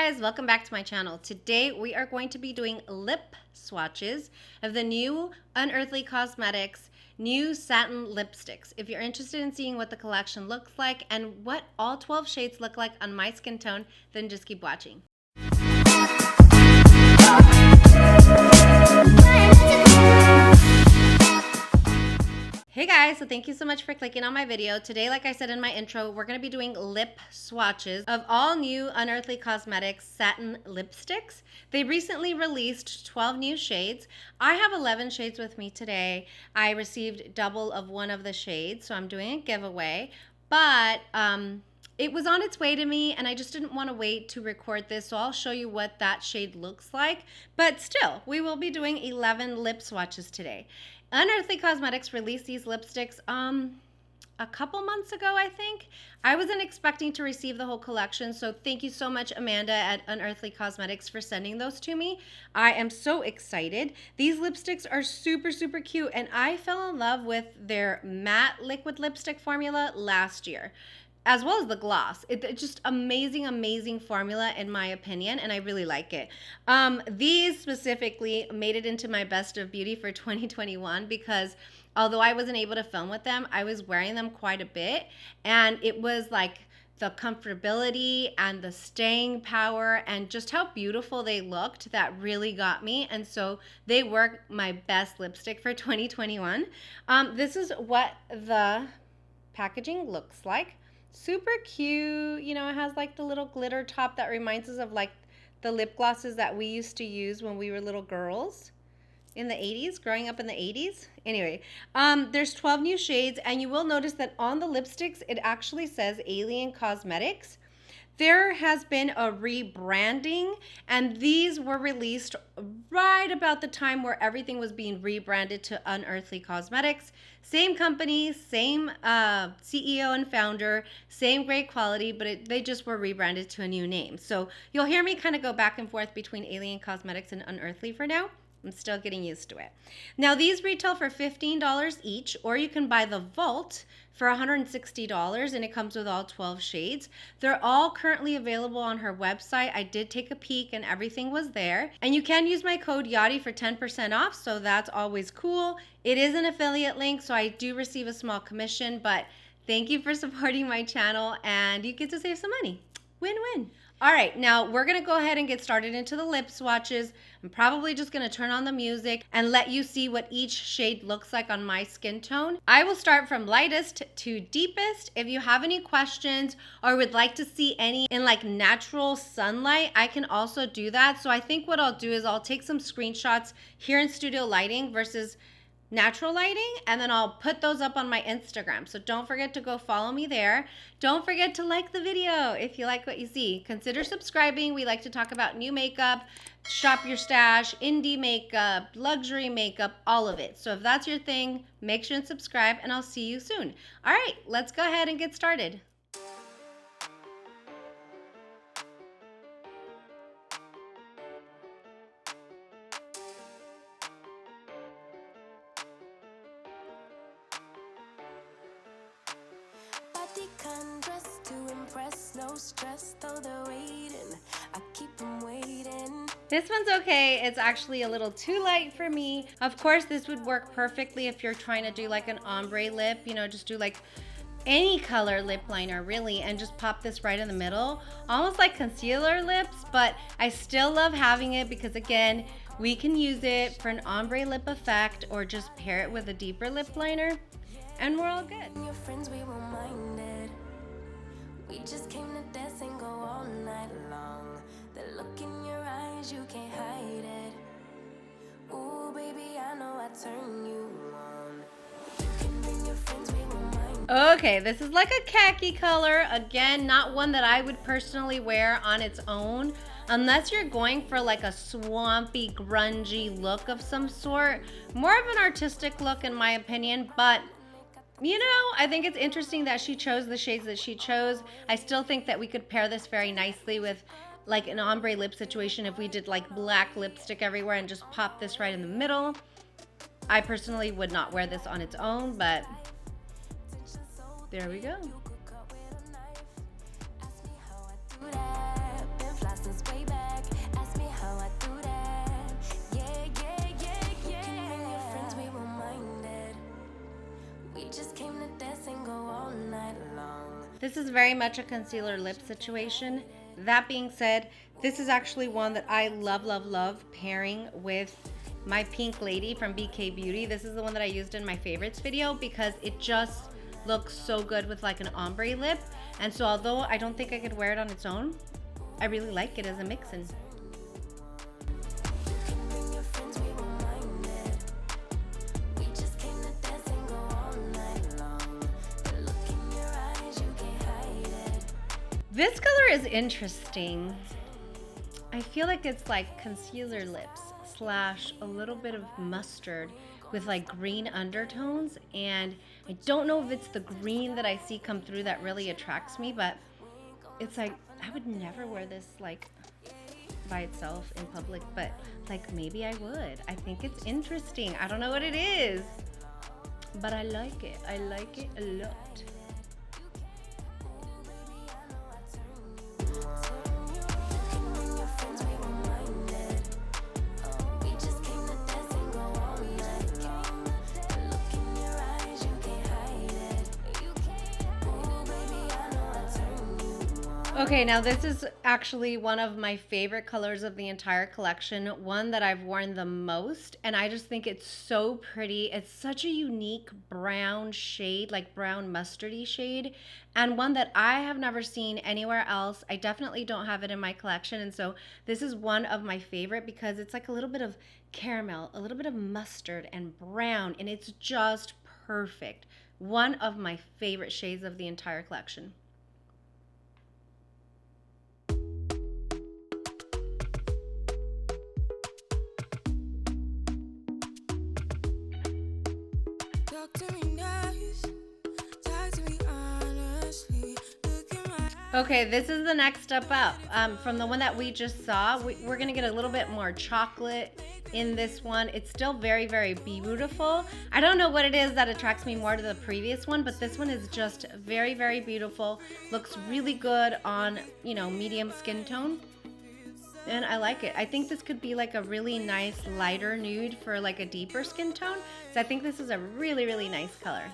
guys, welcome back to my channel. Today we are going to be doing lip swatches of the new Unearthly Cosmetics new satin lipsticks. If you're interested in seeing what the collection looks like and what all 12 shades look like on my skin tone, then just keep watching. Hey guys, so thank you so much for clicking on my video. Today, like I said in my intro, we're going to be doing lip swatches of all new Unearthly Cosmetics satin lipsticks. They recently released 12 new shades. I have 11 shades with me today. I received double of one of the shades, so I'm doing a giveaway. But it was on its way to me and I just didn't want to wait to record this, so I'll show you what that shade looks like. But still, we will be doing 11 lip swatches today. Unearthly Cosmetics released these lipsticks a couple months ago, I think. I wasn't expecting to receive the whole collection, so thank you so much, Amanda at Unearthly Cosmetics, for sending those to me. I am so excited. These lipsticks are super, super cute, and I fell in love with their matte liquid lipstick formula last year, as well as the gloss. It's just amazing, amazing formula in my opinion, and I really like it. These specifically made it into my best of beauty for 2021 because although I wasn't able to film with them, I was wearing them quite a bit, and it was like the comfortability and the staying power and just how beautiful they looked that really got me, and so they were my best lipstick for 2021. This is what the packaging looks like. Super cute. You know, it has like the little glitter top that reminds us of like the lip glosses that we used to use when we were little girls in the 80s, growing up in the 80s. Anyway, there's 12 new shades, and you will notice that on the lipsticks it actually says Alien Cosmetics. There has been a rebranding, and these were released right about the time where everything was being rebranded to Unearthly Cosmetics. Same company, same CEO and founder, same great quality, but they just were rebranded to a new name. So you'll hear me kind of go back and forth between Alien Cosmetics and Unearthly for now. I'm still getting used to it. Now these retail for $15 each, or you can buy the Vault for $160, and it comes with all 12 shades. They're all currently available on her website. I did take a peek and everything was there. And you can use my code Yadi for 10% off, so that's always cool. It is an affiliate link, so I do receive a small commission, but thank you for supporting my channel and you get to save some money. Win-win. All right, now we're gonna go ahead and get started into the lip swatches. I'm probably just gonna turn on the music and let you see what each shade looks like on my skin tone. I will start from lightest to deepest. If you have any questions or would like to see any in like natural sunlight, I can also do that. So I think what I'll do is I'll take some screenshots here in studio lighting versus natural lighting, and then I'll put those up on my Instagram. So don't forget to go follow me there. Don't forget to like the video if you like what you see. Consider subscribing. We like to talk about new makeup, shop your stash, indie makeup, luxury makeup, all of it. So if that's your thing, make sure and subscribe, and I'll see you soon. All right, let's go ahead and get started. This one's okay. It's actually a little too light for me. Of course, this would work perfectly if you're trying to do like an ombre lip, you know, just do like any color lip liner really and just pop this right in the middle, almost like concealer lips, but I still love having it because again, we can use it for an ombre lip effect or just pair it with a deeper lip liner and we're all good. Your friends, we were minded. We just came to dance and go all night long. The look in your eyes, you can't hide it. Ooh, baby, I know I turn you on. You can bring your friends, we were minded. Okay, this is like a khaki color. Again, not one that I would personally wear on its own. Unless you're going for like a swampy, grungy look of some sort. More of an artistic look in my opinion, but you know, I think it's interesting that she chose the shades that she chose. I still think that we could pair this very nicely with like an ombre lip situation if we did like black lipstick everywhere and just pop this right in the middle. I personally would not wear this on its own, but there we go. This is very much a concealer lip situation. That being said, this is actually one that I love, love, love pairing with my Pink Lady from BK Beauty. This is the one that I used in my favorites video because it just looks so good with like an ombre lip. And so although I don't think I could wear it on its own, I really like it as a mix-in. This color is interesting. I feel like it's like concealer lips slash a little bit of mustard with like green undertones, and I don't know if it's the green that I see come through that really attracts me, but it's like I would never wear this like by itself in public, but like maybe I would. I think it's interesting. I don't know what it is, but I like it. I like it a lot. Okay, now this is actually one of my favorite colors of the entire collection, one that I've worn the most, and I just think it's so pretty. It's such a unique brown shade, like brown mustardy shade, and one that I have never seen anywhere else. I definitely don't have it in my collection, and so this is one of my favorite because it's like a little bit of caramel, a little bit of mustard and brown, and it's just perfect. One of my favorite shades of the entire collection. Okay, this is the next step up. From the one that we just saw, we're gonna get a little bit more chocolate in this one. It's still very, very beautiful. I don't know what it is that attracts me more to the previous one, but this one is just very, very beautiful. Looks really good on, you know, medium skin tone. And I like it. I think this could be like a really nice lighter nude for like a deeper skin tone. So I think this is a really, really nice color.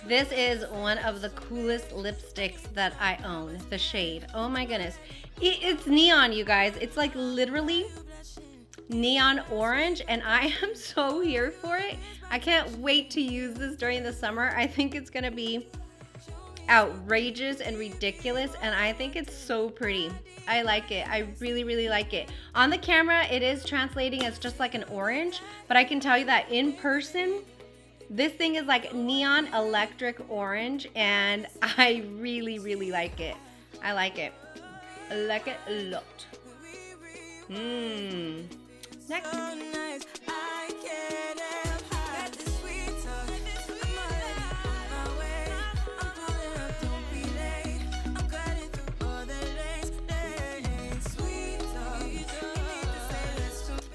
This is one of the coolest lipsticks that I own, the shade. Oh my goodness. It's neon, you guys. It's like literally neon orange, and I am so here for it. I can't wait to use this during the summer. I think it's gonna be outrageous and ridiculous, and I think it's so pretty. I like it. I really, really like it. On the camera, it is translating as just like an orange, but I can tell you that in person, this thing is like neon electric orange, and I really, really like it. I like it. I like it a lot. Next.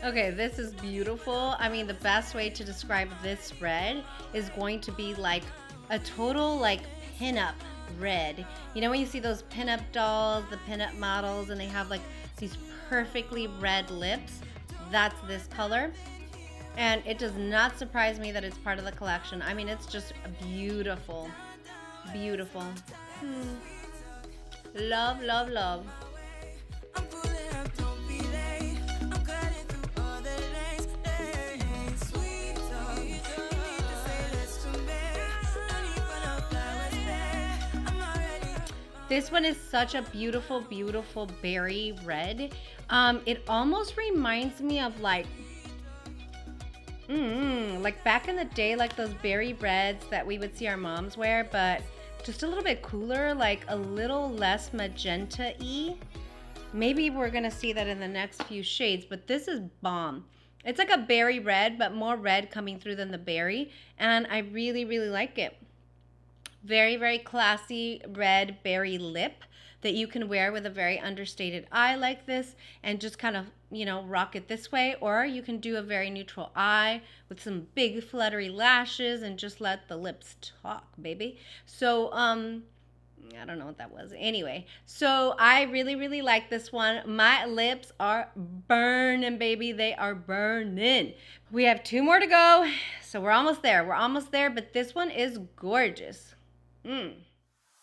Okay, this is beautiful. I mean, the best way to describe this red is going to be like a total like pinup red. You know when you see those pinup dolls, the pinup models, and they have like these perfectly red lips? That's this color. And it does not surprise me that it's part of the collection. I mean, it's just beautiful. Beautiful. Love, love, love. This one is such a beautiful, beautiful berry red. It almost reminds me of like back in the day, like those berry reds that we would see our moms wear, but just a little bit cooler, like a little less magenta-y. Maybe we're gonna see that in the next few shades, but this is bomb. It's like a berry red, but more red coming through than the berry, and I really, really like it. Very, very classy red berry lip that you can wear with a very understated eye like this and just kind of, you know, rock it this way. Or you can do a very neutral eye with some big fluttery lashes and just let the lips talk, baby. So, I don't know what that was. Anyway, so I really, really like this one. My lips are burning, baby. They are burning. We have 2 more to go, so we're almost there. We're almost there, but this one is gorgeous. Girl,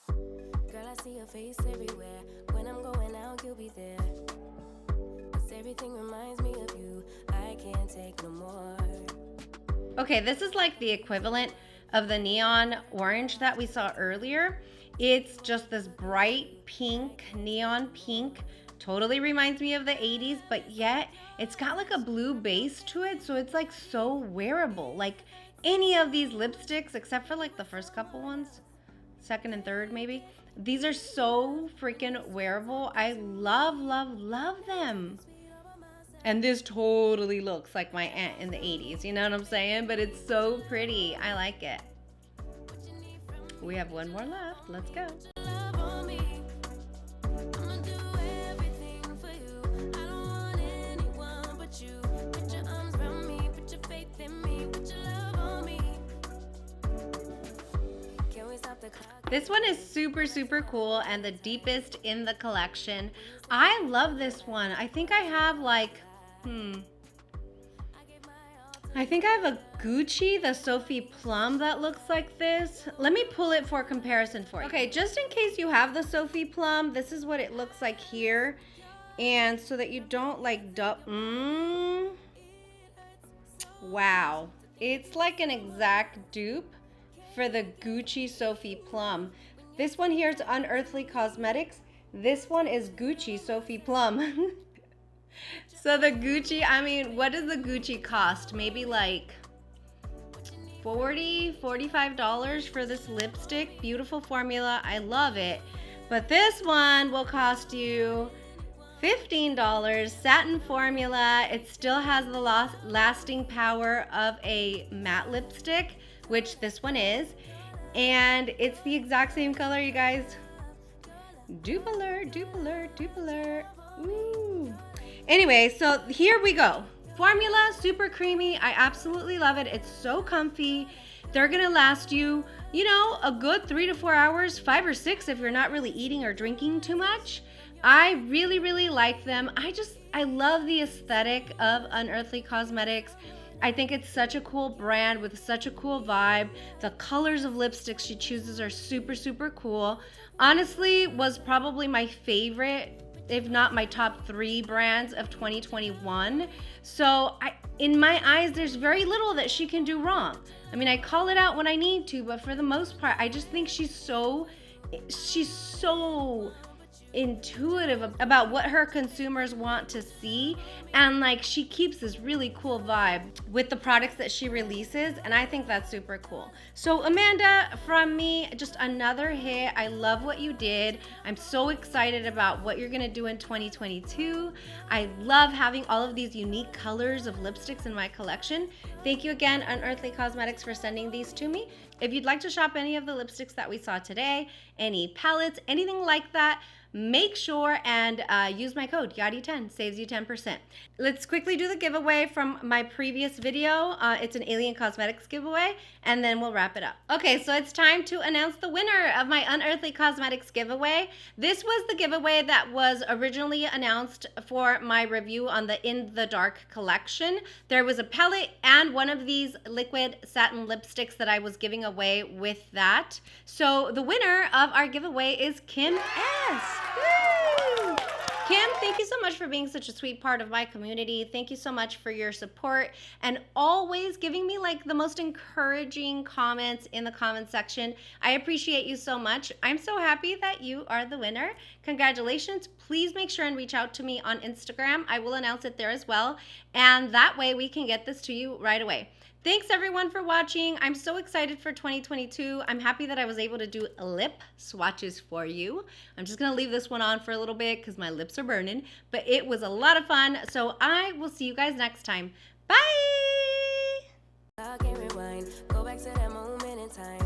I see your face everywhere. When I'm going out, you'll be there. 'Cause everything reminds me of you. I can't take no more. Okay, this is like the equivalent of the neon orange that we saw earlier. It's just this bright pink, neon pink. Totally reminds me of the 80s, but yet it's got like a blue base to it, so it's like so wearable. Like any of these lipsticks, except for like the first couple ones, second and third maybe. These are so freaking wearable. I love, love, love them. And this totally looks like my aunt in the 80s, you know what I'm saying? But it's so pretty. I like it. We have 1 more left. Let's go. This one is super, super cool and the deepest in the collection. I love this one. I think I have like, I think I have a Gucci, the Sophie Plum that looks like this. Let me pull it for comparison for you. Okay, just in case you have the Sophie Plum, this is what it looks like here. And so that you don't like wow. It's like an exact dupe for the Gucci Sophie Plum. This one here is Unearthly Cosmetics. This one is Gucci Sophie Plum. So the Gucci, I mean, what does the Gucci cost? Maybe like $40, $45 for this lipstick. Beautiful formula, I love it. But this one will cost you $15, satin formula. It still has the lasting power of a matte lipstick, which this one is. And it's the exact same color, you guys. Dupe alert, dupe alert, dupe alert. Ooh. Anyway, so here we go. Formula, super creamy. I absolutely love it. It's so comfy. They're gonna last you, you know, a good 3 to 4 hours, 5 or 6 if you're not really eating or drinking too much. I really, really like them. I love the aesthetic of Unearthly Cosmetics. I think it's such a cool brand with such a cool vibe. The colors of lipsticks she chooses are super, super cool. Honestly, was probably my favorite, if not my top 3 brands of 2021. So in my eyes, there's very little that she can do wrong. I mean, I call it out when I need to, but for the most part, I just think she's so intuitive about what her consumers want to see, and like she keeps this really cool vibe with the products that she releases, and I think that's super cool. So Amanda, from me, just another hit. I love what you did. I'm so excited about what you're gonna do in 2022. I love having all of these unique colors of lipsticks in my collection. Thank you again, Unearthly Cosmetics, for sending these to me. If you'd like to shop any of the lipsticks that we saw today, any palettes, anything like that, make sure and use my code Yadi10, saves you 10%. Let's quickly do the giveaway from my previous video. It's an Alien Cosmetics giveaway, and then we'll wrap it up. Okay, so it's time to announce the winner of my Unearthly Cosmetics giveaway. This was the giveaway that was originally announced for my review on the In the Dark collection. There was a palette and one of these liquid satin lipsticks that I was giving away with that. So the winner of our giveaway is Kim S. Woo! Kim, thank you so much for being such a sweet part of my community. Thank you so much for your support and always giving me like the most encouraging comments in the comment section. I appreciate you so much. I'm so happy that you are the winner. Congratulations. Please make sure and reach out to me on Instagram. I will announce it there as well. And that way we can get this to you right away. Thanks everyone for watching. I'm so excited for 2022. I'm happy that I was able to do lip swatches for you. I'm just gonna leave this one on for a little bit because my lips are burning, but it was a lot of fun. So I will see you guys next time. Bye! I can't rewind, go back to that moment in time.